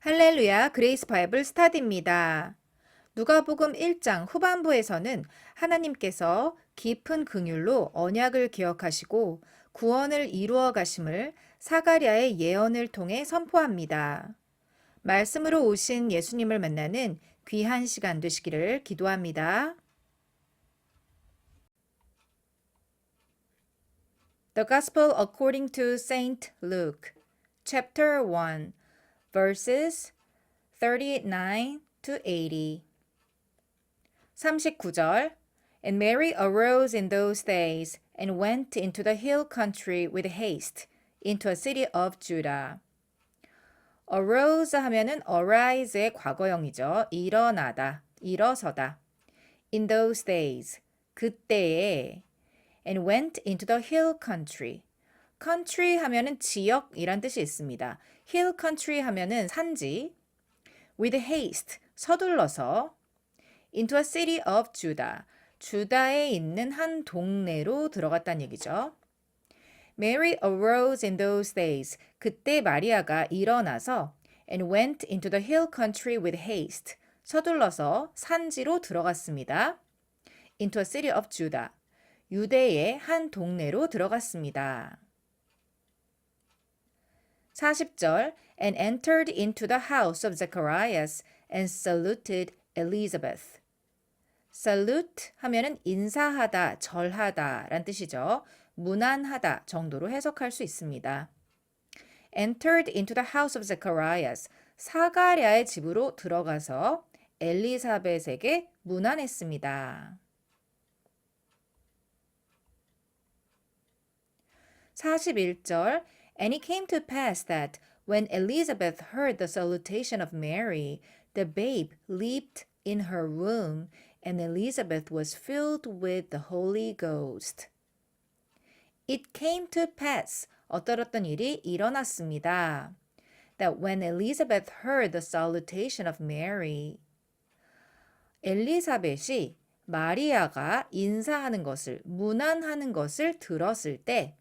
할렐루야, 그레이스 바이블 스타디입니다. 누가복음 1장 후반부에서는 하나님께서 깊은 긍휼로 언약을 기억하시고 구원을 이루어 가심을 사가랴의 예언을 통해 선포합니다. 말씀으로 오신 예수님을 만나는 귀한 시간 되시기를 기도합니다. The Gospel according to Saint Luke, chapter 1, verses 39 to 80. 39절 And Mary arose in those days and went into the hill country with haste into a city of Judah. arose 하면은 arise의 과거형이죠. 일어나다, 일어서다. in those days, 그때에 and went into the hill country. country 하면은 지역이란 뜻이 있습니다. hill country 하면은 산지. with haste, 서둘러서 into a city of Judah, 주다에 있는 한 동네로 들어갔다는 얘기죠. Mary arose in those days, 그때 마리아가 일어나서 and went into the hill country with haste, 서둘러서 산지로 들어갔습니다. into a city of Judah, 유대의 한 동네로 들어갔습니다. 40절 and entered into the house of Zacharias and saluted Elizabeth. salute 하면은 인사하다, 절하다 란 뜻이죠. 문안하다 정도로 해석할 수 있습니다. entered into the house of Zacharias. 사가랴의 집으로 들어가서 엘리사벳에게 문안했습니다. 41절 And it came to pass that when Elizabeth heard the salutation of Mary, the babe leaped in her womb, and Elizabeth was filled with the Holy Ghost. It came to pass, 어떤 일이 일어났습니다. That when Elizabeth heard the salutation of Mary, 엘리사벳이 마리아가 인사하는 것을, 문안하는 것을 들었을 때,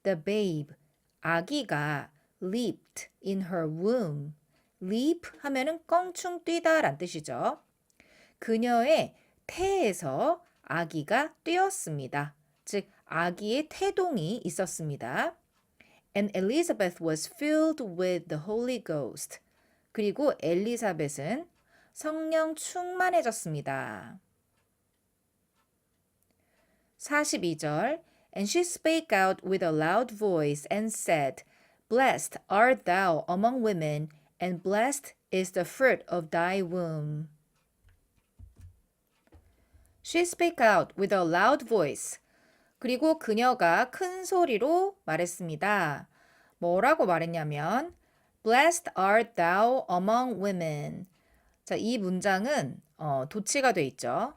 the babe, 아기가 leaped in her womb. leap 하면은 껑충 뛰다 란 뜻이죠. 그녀의 태에서 아기가 뛰었습니다. 즉 아기의 태동이 있었습니다. And Elizabeth was filled with the Holy Ghost. 그리고 엘리사벳은 성령 충만해졌습니다. 42절 And she spake out with a loud voice and said, Blessed art thou among women, and blessed is the fruit of thy womb. She spake out with a loud voice. 그리고 그녀가 큰 소리로 말했습니다. 뭐라고 말했냐면 Blessed art thou among women. 자, 이 문장은 도치가 돼 있죠.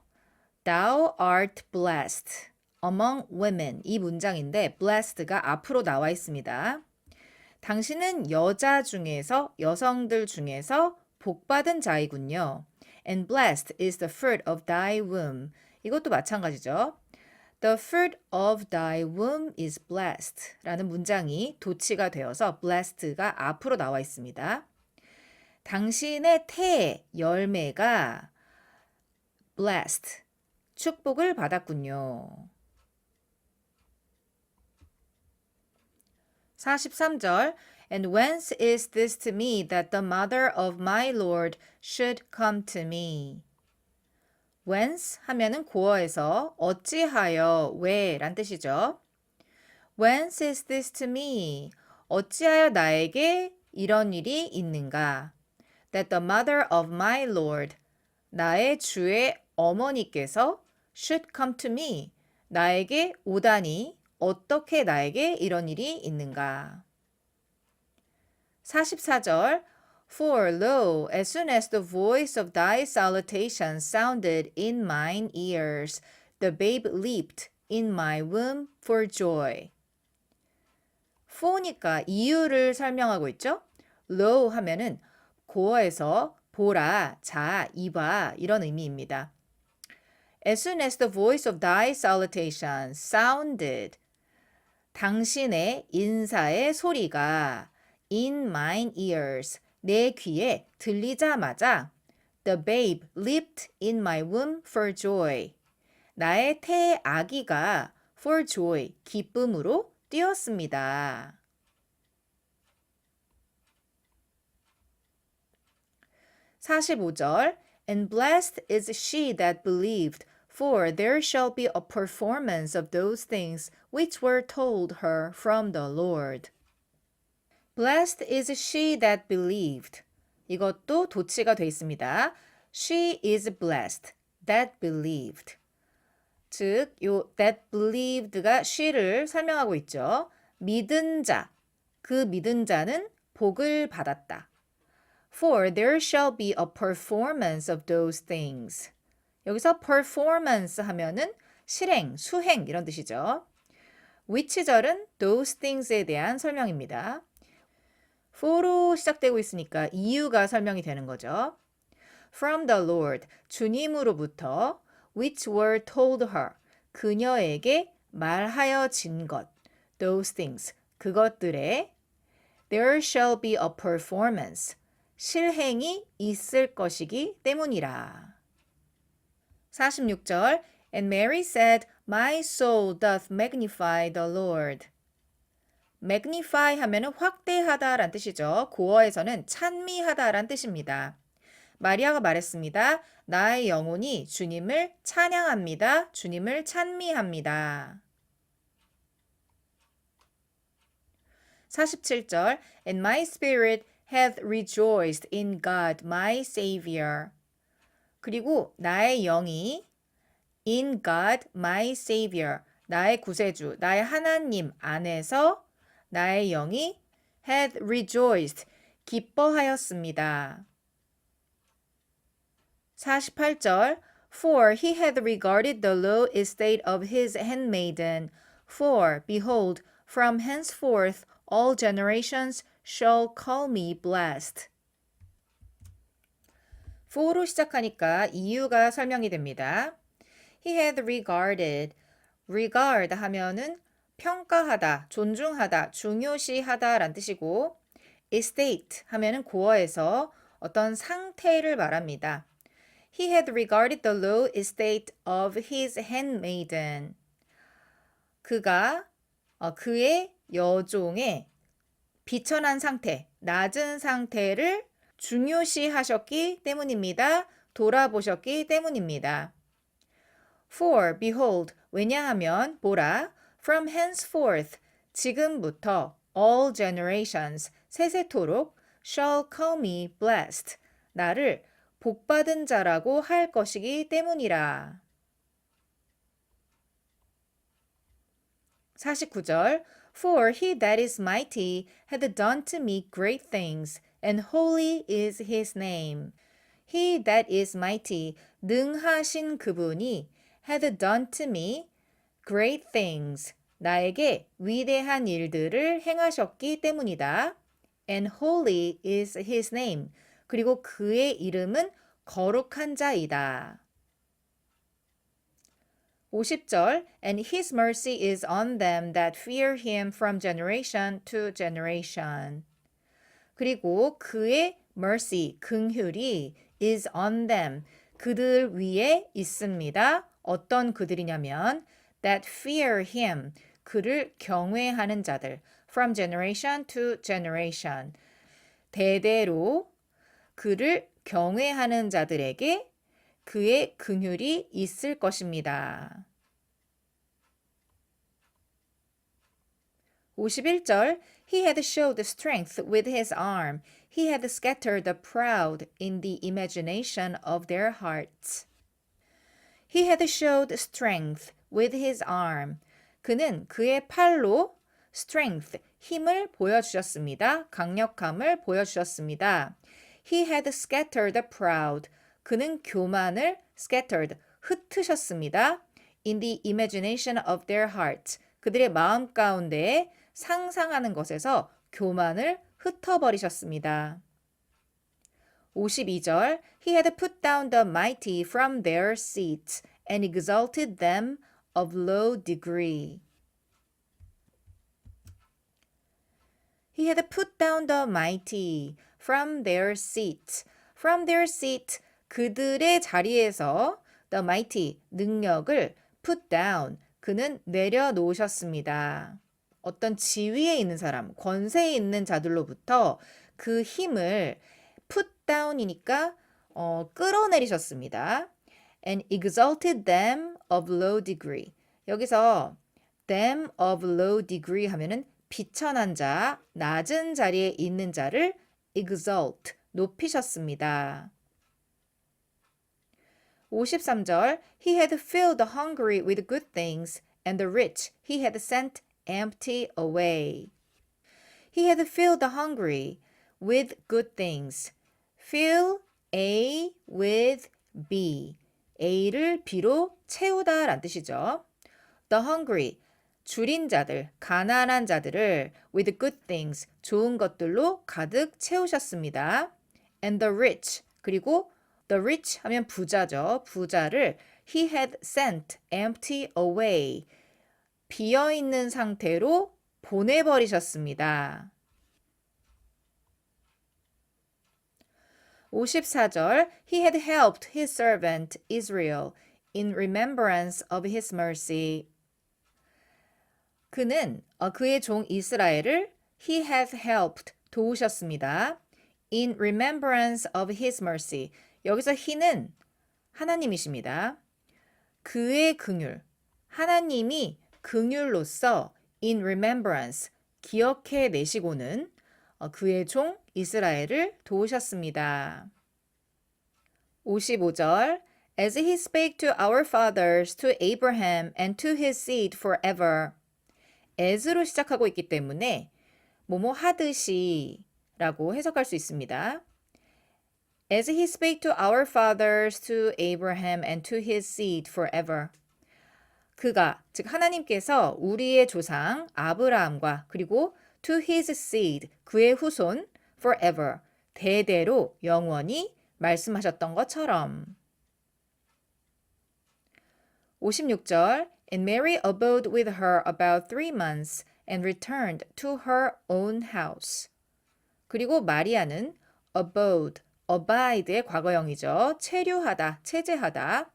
Thou art blessed among women. 이 문장인데 blessed가 앞으로 나와 있습니다. 당신은 여자 중에서, 여성들 중에서 복받은 자이군요. And blessed is the fruit of thy womb. 이것도 마찬가지죠. The fruit of thy womb is blessed 라는 문장이 도치가 되어서 blessed가 앞으로 나와 있습니다. 당신의 태 열매가 blessed, 축복을 받았군요. 43절 And whence is this to me that the mother of my Lord should come to me? whence 하면은 고어에서 어찌하여 왜 란 뜻이죠. whence is this to me? 어찌하여 나에게 이런 일이 있는가? That the mother of my Lord, 나의 주의 어머니께서 should come to me, 나에게 오다니 어떻게 나에게 이런 일이 있는가? 44절 For lo, as soon as the voice of thy salutation sounded in mine ears, the babe leaped in my womb for joy. for니까 이유를 설명하고 있죠. lo 하면은 고어에서 보라, 자, 이봐 이런 의미입니다. As soon as the voice of thy salutation sounded, 당신의 인사의 소리가 in mine ears, 내 귀에 들리자마자 The babe leaped in my womb for joy. 나의 태의 아기가 for joy, 기쁨으로 뛰었습니다. 45절 And blessed is she that believed, for there shall be a performance of those things which were told her from the Lord. Blessed is she that believed. 이것도 도치가 돼 있습니다. She is blessed that believed. 즉, 요 that believed가 she를 설명하고 있죠. 믿은 자, 그 믿은 자는 복을 받았다. For there shall be a performance of those things. 여기서 performance 하면은 실행, 수행 이런 뜻이죠. which절은 those things에 대한 설명입니다. for로 시작되고 있으니까 이유가 설명이 되는 거죠. From the Lord, 주님으로부터 which were told her, 그녀에게 말하여진 것, those things, 그것들에 there shall be a performance, 실행이 있을 것이기 때문이라. 46절 And Mary said, My soul doth magnify the Lord. magnify 하면은 확대하다 란 뜻이죠. 고어에서는 찬미하다 란 뜻입니다. 마리아가 말했습니다. 나의 영혼이 주님을 찬양합니다. 주님을 찬미합니다. 47절 And my spirit hath rejoiced in God my Savior. 그리고 나의 영이 in God my Savior, 나의 구세주, 나의 하나님 안에서 나의 영이 hath rejoiced, 기뻐하였습니다. 48절 For he hath regarded the low estate of his handmaiden. For, behold, from henceforth all generations shall call me blessed. for로 시작하니까 이유가 설명이 됩니다. He had regarded. regard 하면은 평가하다, 존중하다, 중요시하다 란 뜻이고 estate 하면은 고어에서 어떤 상태를 말합니다. He had regarded the low estate of his handmaiden. 그가 그의 여종의 비천한 상태, 낮은 상태를 중요시하셨기 때문입니다. 돌아보셨기 때문입니다. For, behold, 왜냐하면 보라, from henceforth, 지금부터 all generations, 세세토록 shall call me blessed, 나를 복받은 자라고 할 것이기 때문이라. 49절 For he that is mighty hath done to me great things, and holy is his name. He that is mighty, 능하신 그분이 hath done to me great things, 나에게 위대한 일들을 행하셨기 때문이다. And holy is his name. 그리고 그의 이름은 거룩한 자이다. 50절 And his mercy is on them that fear him from generation to generation. 그리고 그의 mercy, 긍휼이 is on them, 그들 위에 있습니다. 어떤 그들이냐면 that fear him, 그를 경외하는 자들 from generation to generation, 대대로 그를 경외하는 자들에게 그의 긍휼이 있을 것입니다. 51절 He had showed strength with his arm. He had scattered the proud in the imagination of their hearts. He had showed strength with his arm. 그는 그의 팔로 strength, 힘을 보여주셨습니다. 강력함을 보여주셨습니다. He had scattered the proud. 그는 교만을 scattered, 흩으셨습니다. In the imagination of their hearts. 그들의 마음 가운데 상상하는 것에서 교만을 흩어버리셨습니다. 52절 He had put down the mighty from their seats and exalted them of low degree. He had put down the mighty from their seat. From their seat, 그들의 자리에서 the mighty, 능력을 put down, 그는 내려놓으셨습니다. 어떤 지위에 있는 사람, 권세에 있는 자들로부터 그 힘을 put down이니까 끌어내리셨습니다. And exalted them of low degree. 여기서 them of low degree 하면은 비천한 자, 낮은 자리에 있는 자를 exalt, 높이셨습니다. 53절 He had filled the hungry with good things, and the rich he had sent empty away. He had filled the hungry with good things. Fill A with B. A를 B로 채우다 란 뜻이죠. The hungry, 줄인 자들, 가난한 자들을 with good things, 좋은 것들로 가득 채우셨습니다. And the rich, 그리고 the rich 하면 부자죠. 부자를 he had sent empty away, 비어있는 상태로 보내버리셨습니다. 54절 He had helped his servant Israel in remembrance of his mercy. 그는 그의 종 이스라엘을 he had helped, 도우셨습니다. In remembrance of his mercy. 여기서 he는 하나님이십니다. 그의 긍휼, 하나님이 긍휼로서 in remembrance, 기억해 내시고는 그의 종 이스라엘을 도우셨습니다. 55절 As he spake to our fathers, to Abraham and to his seed forever. as로 시작하고 있기 때문에 뭐뭐 하듯이 라고 해석할 수 있습니다. As he spake to our fathers, to Abraham and to his seed forever. 그가, 즉 하나님께서 우리의 조상 아브라함과 그리고 to his seed, 그의 후손 forever, 대대로 영원히 말씀하셨던 것처럼. 56절 And Mary abode with her about 3 months and returned to her own house. 그리고 마리아는 abode, abide의 과거형이죠. 체류하다, 체제하다.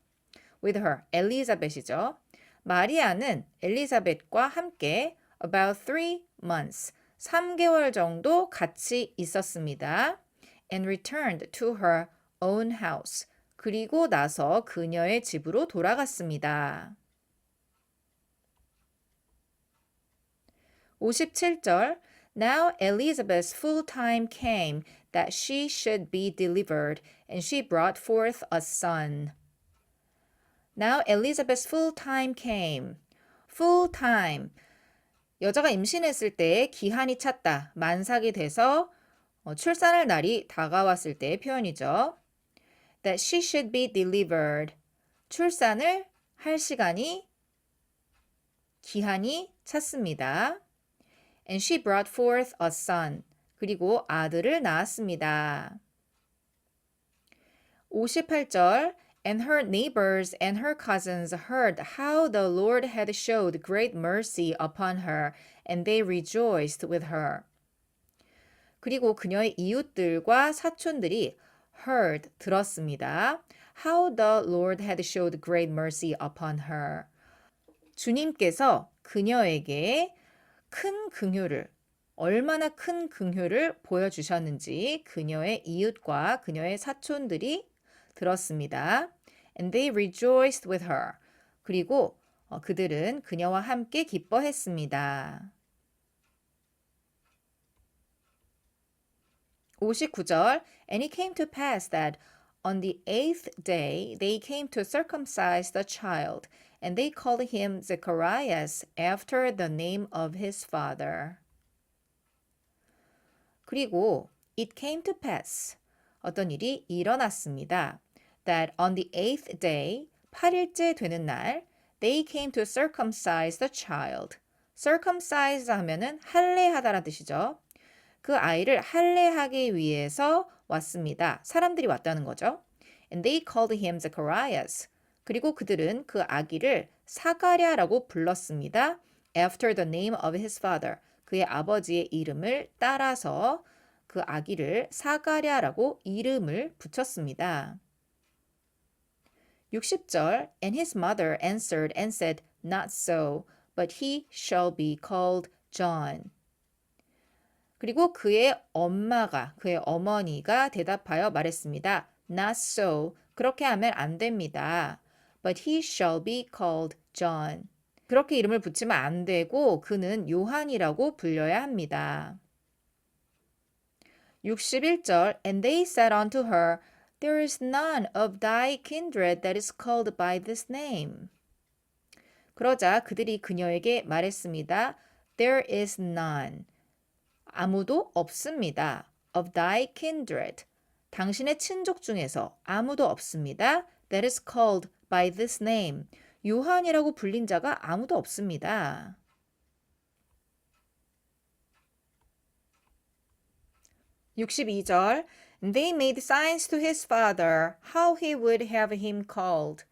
with her, 엘리자벳이죠. 마리아는 엘리자벳과 함께 about 3 months, 3개월 정도 같이 있었습니다. and returned to her own house. 그리고 나서 그녀의 집으로 돌아갔습니다. 57절 Now Elizabeth's full time came that she should be delivered, and she brought forth a son. Now Elizabeth's full time came. full time. 여자가 임신했을 때 기한이 찼다, 만삭이 돼서 출산할 날이 다가왔을 때의 표현이죠. That she should be delivered. 출산을 할 시간이, 기한이 찼습니다. And she brought forth a son. 그리고 아들을 낳았습니다. 58절 And her neighbors and her cousins heard how the Lord had showed great mercy upon her, and they rejoiced with her. 그리고 그녀의 이웃들과 사촌들이 heard, 들었습니다. How the Lord had showed great mercy upon her. 주님께서 그녀에게 큰 긍휼을, 얼마나 큰 긍휼을 보여주셨는지 그녀의 이웃과 그녀의 사촌들이 들었습니다. And they rejoiced with her. 그리고 그들은 그녀와 함께 기뻐했습니다. 59절 And it came to pass that on the 8th day they came to circumcise the child, and they called him Zacharias after the name of his father. 그리고 it came to pass, 어떤 일이 일어났습니다. That on the 8th day, 8일째 되는 날, they came to circumcise the child. circumcise 하면은 할례하다라는 뜻이죠. 그 아이를 할례하기 위해서 왔습니다. 사람들이 왔다는 거죠. And they called him Zacharias. 그리고 그들은 그 아기를 사가랴라고 불렀습니다. After the name of his father. 그의 아버지의 이름을 따라서 그 아기를 사가랴라고 이름을 붙였습니다. 60절 And his mother answered and said, Not so, but he shall be called John. 그리고 그의 어머니가 대답하여 말했습니다. Not so, 그렇게 하면 안 됩니다. But he shall be called John. 그렇게 이름을 붙이면 안 되고 그는 요한이라고 불려야 합니다. 61절 And they said unto her, There is none of thy kindred that is called by this name. 그러자 그들이 그녀에게 말했습니다. There is none. 아무도 없습니다. Of thy kindred. 당신의 친족 중에서 아무도 없습니다. That is called by this name. 요한이라고 불린 자가 아무도 없습니다. 62절 They made signs to his father how he would have him called.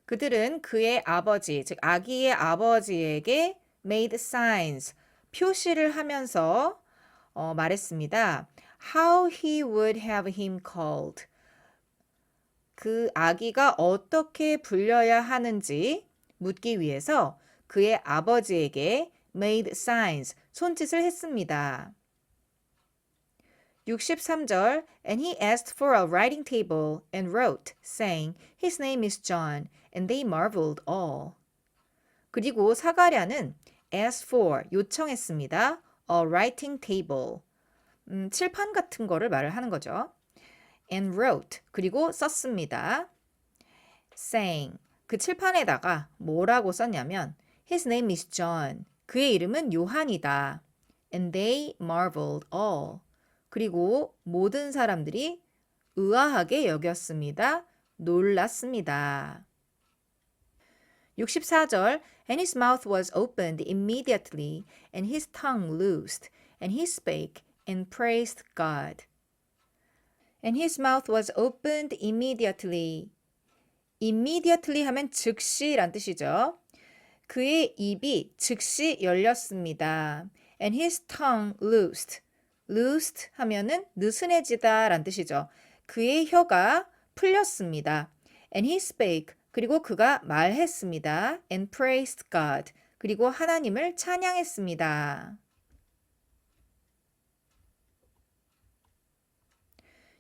그들은 그의 아버지, 즉 아기의 아버지에게 made signs, 표시를 하면서 말했습니다. How he would have him called. 그 아기가 어떻게 불려야 하는지 묻기 위해서 그의 아버지에게 made signs, 손짓을 했습니다. 63절 And he asked for a writing table and wrote, saying, His name is John, and they marveled all. 그리고 사가랴는 asked for, 요청했습니다. A writing table, 칠판 같은 거를 말을 하는 거죠. And wrote, 그리고 썼습니다. saying, 그 칠판에다가 뭐라고 썼냐면 His name is John, 그의 이름은 요한이다. And they marveled all. 그리고 모든 사람들이 의아하게 여겼습니다. 놀랐습니다. 64절 And his mouth was opened immediately, and his tongue loosed, and he spake and praised God. And his mouth was opened immediately. immediately 하면 즉시란 뜻이죠. 그의 입이 즉시 열렸습니다. And his tongue loosed. loosed 하면은 느슨해지다 란 뜻이죠. 그의 혀가 풀렸습니다. And he spake. 그리고 그가 말했습니다. And praised God. 그리고 하나님을 찬양했습니다.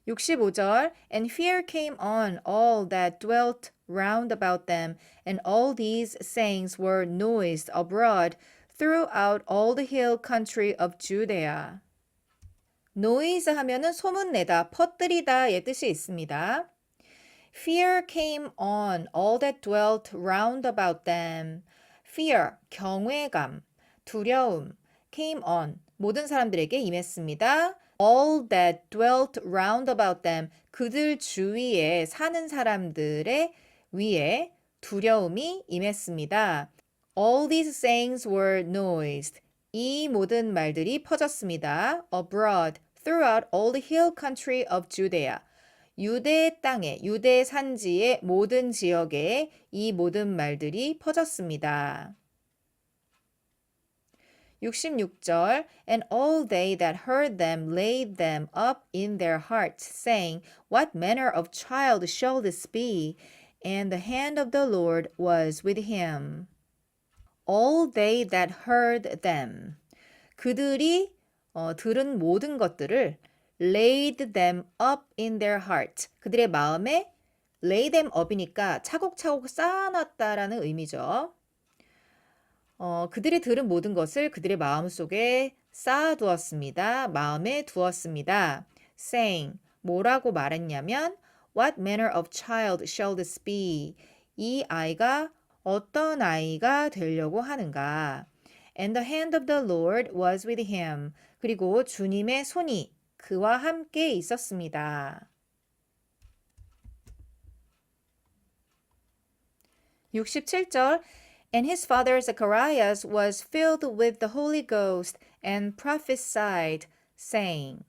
65절 And fear came on all that dwelt round about them, and all these sayings were noised abroad throughout all the hill country of Judea. noise 하면은 소문내다, 퍼뜨리다의 뜻이 있습니다. Fear came on all that dwelt round about them. Fear, 경외감, 두려움, came on, 모든 사람들에게 임했습니다. All that dwelt round about them, 그들 주위에 사는 사람들의 위에 두려움이 임했습니다. All these sayings were noised. 이 모든 말들이 퍼졌습니다. Abroad, throughout all the hill country of Judea. 유대 땅에, 유대 산지의 모든 지역에 이 모든 말들이 퍼졌습니다. 66절 And all they that heard them laid them up in their hearts, saying, What manner of child shall this be? And the hand of the Lord was with him. All they that heard them. 그들이 들은 모든 것들을 laid them up in their heart. 그들의 마음에 lay them up이니까 차곡차곡 쌓아놨다라는 의미죠. 그들이 들은 모든 것을 그들의 마음속에 쌓아두었습니다. 마음에 두었습니다. saying, 뭐라고 말했냐면 What manner of child shall this be? 이 아이가 어떤 아이가 되려고 하는가? And the hand of the Lord was with him. 그리고 주님의 손이 그와 함께 있었습니다. 67절 And his father Zacharias was filled with the Holy Ghost and prophesied, saying.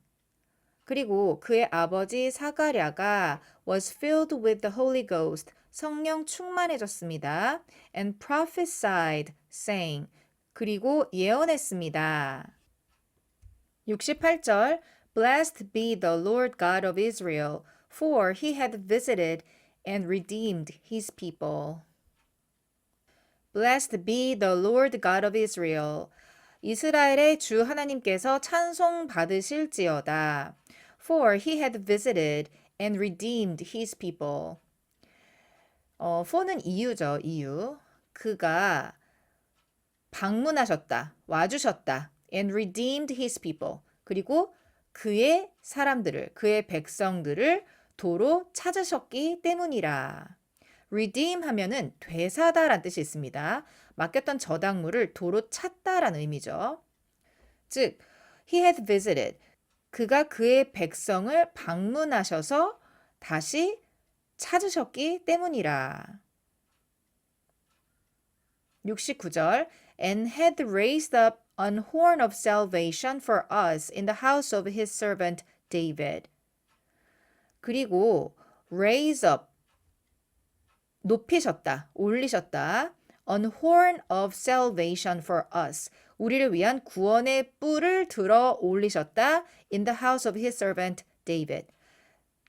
그리고 그의 아버지 사가랴가 was filled with the Holy Ghost, 성령 충만해졌습니다. And prophesied, saying. 그리고 예언했습니다. 68절 Blessed be the Lord God of Israel, for he hath visited and redeemed his people. Blessed be the Lord God of Israel. 이스라엘의 주 하나님께서 찬송 받으실지어다. For he hath visited and redeemed his people. for는 이유죠, 이유. 그가 방문하셨다, 와주셨다. And redeemed his people. 그리고 그의 사람들을, 그의 백성들을 도로 찾으셨기 때문이라. redeem 하면은 되사다라는 뜻이 있습니다. 맡겼던 저당물을 도로 찾다라는 의미죠. 즉, he had visited. 그가 그의 백성을 방문하셔서 다시 찾으셨기 때문이라. 69절 And had raised up an horn of salvation for us in the house of his servant David. 그리고 raise up 높이셨다, 올리셨다. An horn of salvation for us. 우리를 위한 구원의 뿔을 들어 올리셨다. In the house of his servant David.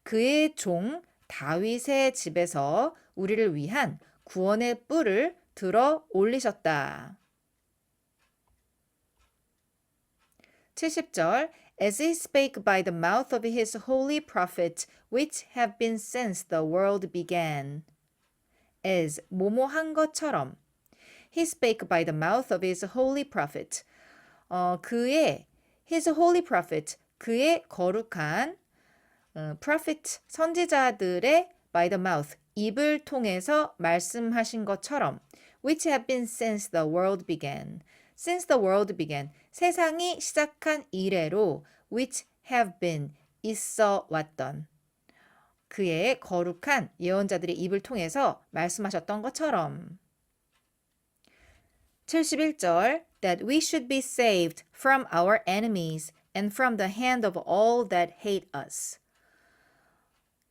그의 종 다윗의 집에서 우리를 위한 구원의 뿔을 들어 올리셨다. 70절 As he spake by the mouth of his holy prophets which have been since the world began. As 뭐뭐한 것처럼 He spake by the mouth of his holy prophet. 그의 his holy prophet 그의 거룩한 prophet 선지자들의 by the mouth 입을 통해서 말씀하신 것처럼 which have been since the world began. Since the world began. 세상이 시작한 이래로 which have been 있어 왔던 그의 거룩한 예언자들의 입을 통해서 말씀하셨던 것처럼 71절 That we should be saved from our enemies and from the hand of all that hate us.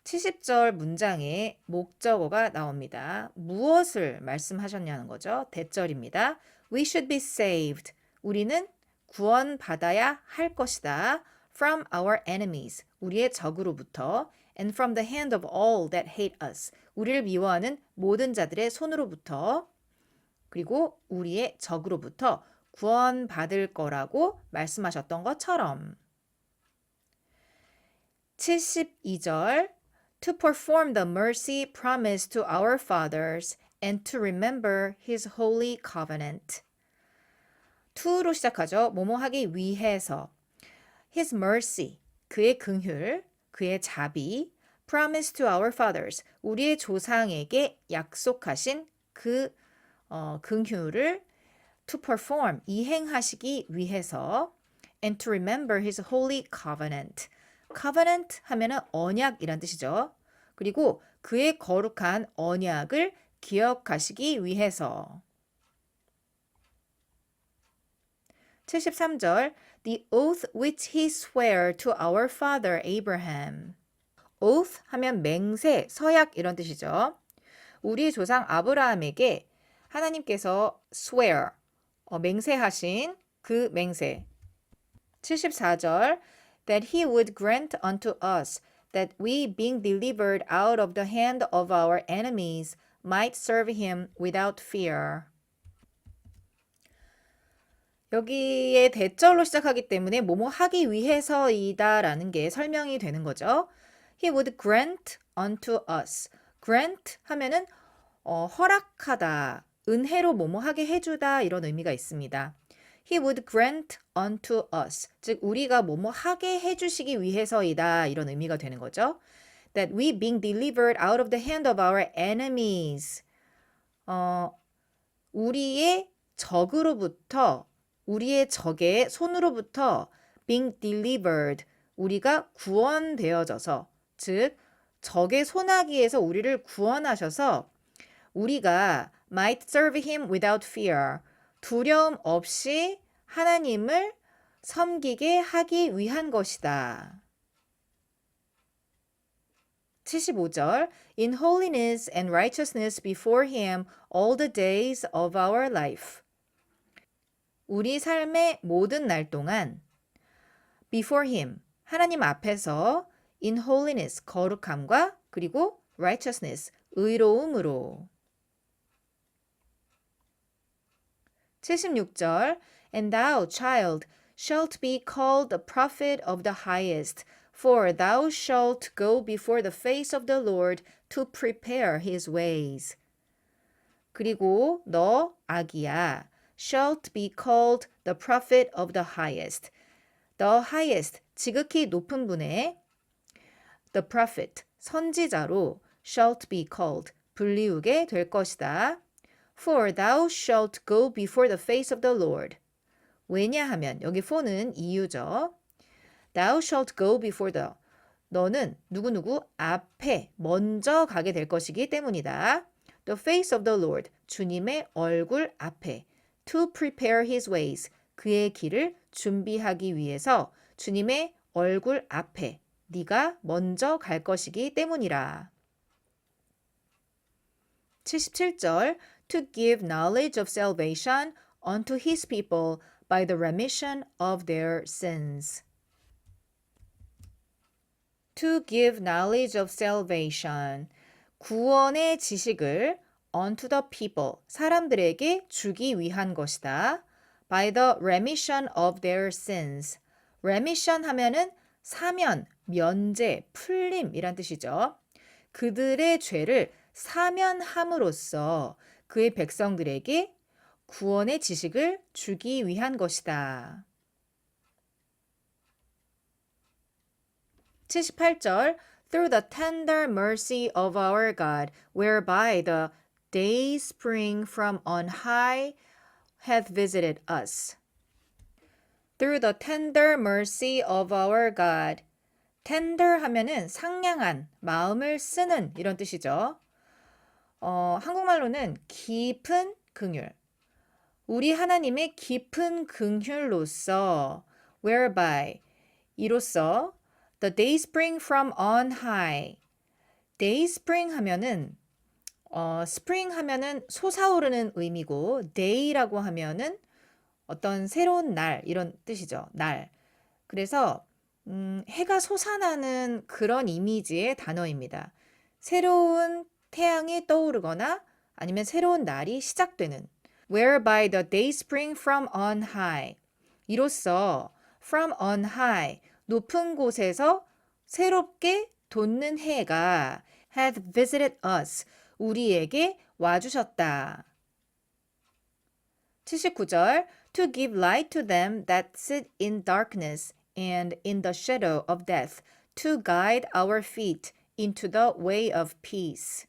70절 문장에 목적어가 나옵니다. 무엇을 말씀하셨냐는 거죠. 대절입니다. We should be saved. 우리는 구원받아야 할 것이다. From our enemies. 우리의 적으로부터. And from the hand of all that hate us. 우리를 미워하는 모든 자들의 손으로부터. 그리고 우리의 적으로부터 구원받을 거라고 말씀하셨던 것처럼. 72절 To perform the mercy promised to our fathers and to remember his holy covenant. to로 시작하죠. 뭐뭐 하기 위해서. His mercy, 그의 긍휼, 그의 자비, promised to our fathers, 우리의 조상에게 약속하신 그 긍휼을 to perform, 이행하시기 위해서 and to remember his holy covenant. covenant 하면은 언약이란 뜻이죠. 그리고 그의 거룩한 언약을 기억하시기 위해서. 73절 The oath which he swore to our father Abraham. oath 하면 맹세, 서약 이런 뜻이죠. 우리 조상 아브라함에게 하나님께서 swear, 맹세하신 그 맹세. 74절 That he would grant unto us that we being delivered out of the hand of our enemies might serve him without fear. 여기에 대절로 시작하기 때문에 뭐뭐 하기 위해서이다라는 게 설명이 되는 거죠. He would grant unto us. grant 하면은 허락하다, 은혜로 뭐뭐 하게 해주다 이런 의미가 있습니다. He would grant unto us. 즉 우리가 뭐뭐 하게 해주시기 위해서이다 이런 의미가 되는 거죠. That we being delivered out of the hand of our enemies. 우리의 적으로부터 우리의 적의 손으로부터 being delivered. 우리가 구원되어져서 즉 적의 손아귀에서 우리를 구원하셔서 우리가 might serve him without fear. 두려움 없이 하나님을 섬기게 하기 위한 것이다. 75절 In holiness and righteousness before him all the days of our life. 우리 삶의 모든 날 동안 before him 하나님 앞에서 in holiness, 거룩함과 그리고 righteousness, 의로움으로. 76절 And thou, child, shalt be called the prophet of the highest, for thou shalt go before the face of the Lord to prepare his ways. 그리고 너, 아기야, shalt be called the prophet of the highest. The highest, 지극히 높은 분의 the prophet, 선지자로 shalt be called, 불리우게 될 것이다. For thou shalt go before the face of the Lord. 왜냐하면 여기 for는 이유죠. Thou shalt go before the 너는 누구누구 앞에 먼저 가게 될 것이기 때문이다. The face of the Lord 주님의 얼굴 앞에 to prepare his ways 그의 길을 준비하기 위해서 주님의 얼굴 앞에 네가 먼저 갈 것이기 때문이라. 77절 To give knowledge of salvation unto his people by the remission of their sins. To give knowledge of salvation. 구원의 지식을 unto the people. 사람들에게 주기 위한 것이다. By the remission of their sins. remission 하면은 사면, 면제, 풀림이란 뜻이죠. 그들의 죄를 사면함으로써 그의 백성들에게 구원의 지식을 주기 위한 것이다. 78절 Through the tender mercy of our God, whereby the day spring from on high hath visited us. Through the tender mercy of our God. tender 하면은 상냥한, 마음을 쓰는 이런 뜻이죠. 한국말로는 깊은 긍휼. 우리 하나님의 깊은 긍휼로서 whereby 이로써 the day spring from on high. day spring 하면은 spring 하면은 솟아오르는 의미고 day라고 하면은 어떤 새로운 날 이런 뜻이죠. 날. 그래서 해가 솟아나는 그런 이미지의 단어입니다. 새로운 태양이 떠오르거나 아니면 새로운 날이 시작되는 whereby the day spring from on high. 이로써 from on high, 높은 곳에서 새롭게 돋는 해가 had visited us, 우리에게 와주셨다. 79절 To give light to them that sit in darkness and in the shadow of death, to guide our feet into the way of peace.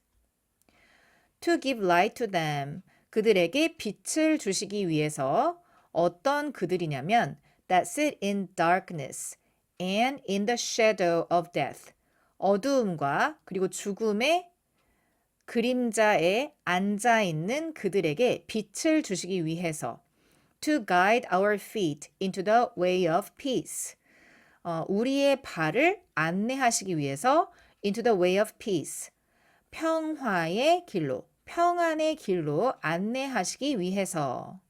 To give light to them. 그들에게 빛을 주시기 위해서 어떤 그들이냐면 that sit in darkness and in the shadow of death. 어두움과 그리고 죽음의 그림자에 앉아 있는 그들에게 빛을 주시기 위해서 to guide our feet into the way of peace. 우리의 발을 안내하시기 위해서 into the way of peace. 평화의 길로, 평안의 길로 안내하시기 위해서.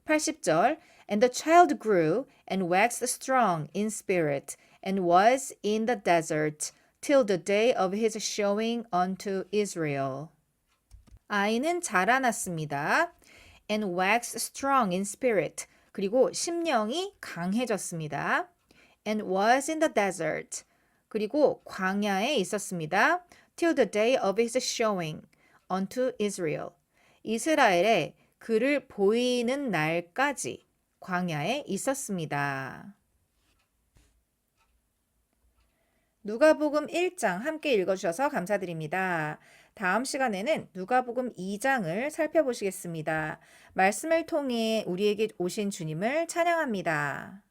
80절 And the child grew and waxed strong in spirit and was in the desert till the day of his showing unto Israel. 아이는 자라났습니다. And waxed strong in spirit. 그리고 심령이 강해졌습니다. And was in the desert. 그리고 광야에 있었습니다. Till the day of his showing unto Israel. 이스라엘에 그를 보이는 날까지 광야에 있었습니다. 누가복음 1장 함께 읽어주셔서 감사드립니다. 다음 시간에는 누가복음 2장을 살펴보시겠습니다. 말씀을 통해 우리에게 오신 주님을 찬양합니다.